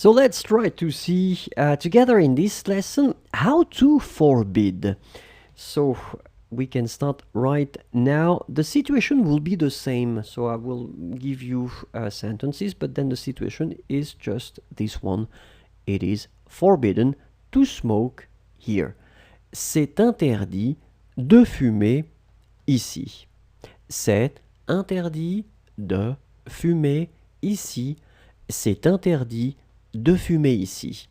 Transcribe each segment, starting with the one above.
So let's try to see together in this lesson how to forbid. So we can start right now. The situation will be the same. So I will give you sentences, but then the situation is just this one. It is forbidden to smoke here. C'est interdit de fumer ici. C'est interdit de fumer ici. C'est interdit de fumer ici.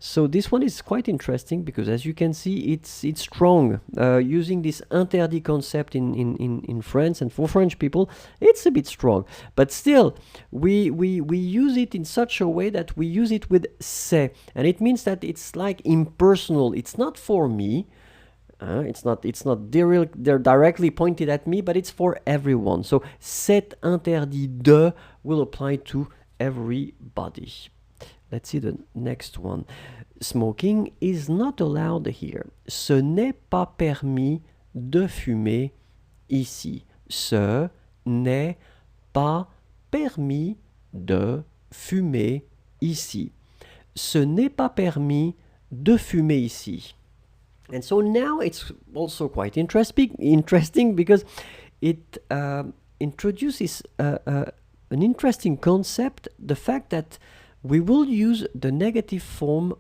So this one is quite interesting because, as you can see, it's strong. Using this interdit concept in France and for French people, it's a bit strong. But still, we use it in such a way that we use it with c'est, and it means that it's like impersonal. It's not for me. It's not they're directly pointed at me, but it's for everyone. So c'est interdit de will apply to everybody. Let's see the next one. Smoking is not allowed here. Ce n'est pas permis de fumer ici. Ce n'est pas permis de fumer ici. Ce n'est pas permis de fumer ici. And so now it's also quite interesting because it introduces an interesting concept, the fact that we will use the negative form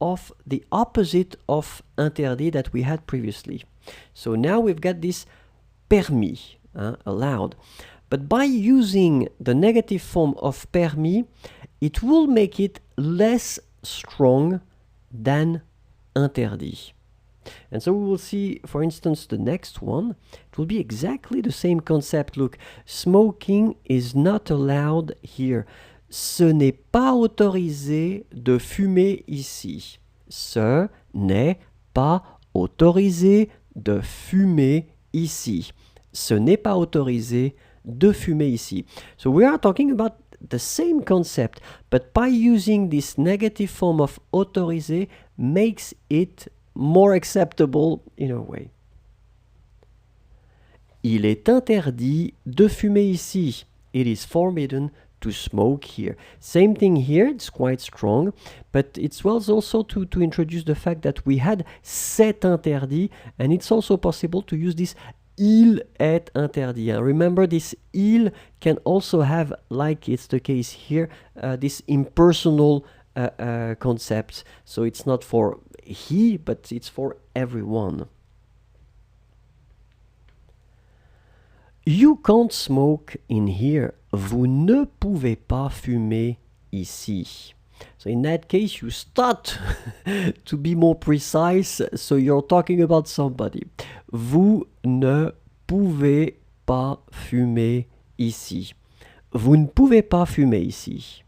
of the opposite of interdit that we had previously. So now we've got this permis, allowed. But by using the negative form of permis, it will make it less strong than interdit. And so we will see, for instance, the next one. It will be exactly the same concept. Look, smoking is not allowed here. Ce n'est pas autorisé de fumer ici. Ce n'est pas autorisé de fumer ici. Ce n'est pas autorisé de fumer ici. So we are talking about the same concept, but by using this negative form of autorisé makes it more acceptable in a way. Il est interdit de fumer ici. It is forbidden to smoke here. Same thing here, it's quite strong, but it was also to introduce the fact that we had c'est interdit, and it's also possible to use this il est interdit. Remember, this il can also have, like it's the case here, this impersonal concept. So it's not for he, but it's for everyone. You can't smoke in here. Vous ne pouvez pas fumer ici. So in that case, you start to be more precise. So you're talking about somebody. Vous ne pouvez pas fumer ici. Vous ne pouvez pas fumer ici.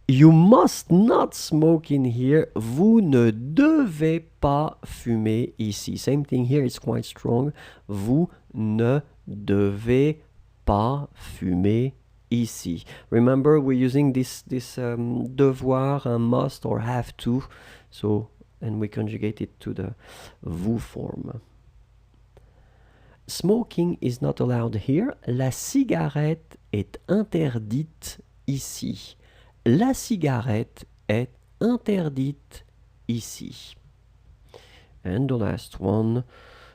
You must not smoke in here. Vous ne devez pas fumer ici. Same thing here, it's quite strong. Vous ne devez pas fumer ici. Remember, we're using this devoir, must, or have to. So, and we conjugate it to the vous form. Smoking is not allowed here. La cigarette est interdite ici. La cigarette est interdite ici. And the last one,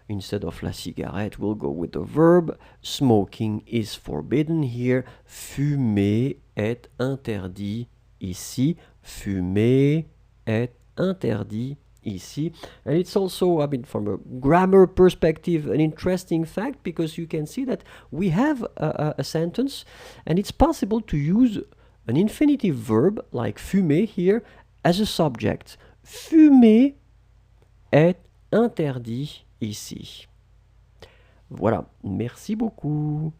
instead of la cigarette, we'll go with the verb. Smoking is forbidden here. Fumer est interdit ici. Fumer est interdit ici. And it's also, I mean, from a grammar perspective, an interesting fact, because you can see that we have a sentence, and it's possible to use an infinitive verb like fumer here as a subject. Fumer est interdit ici. Voilà, merci beaucoup.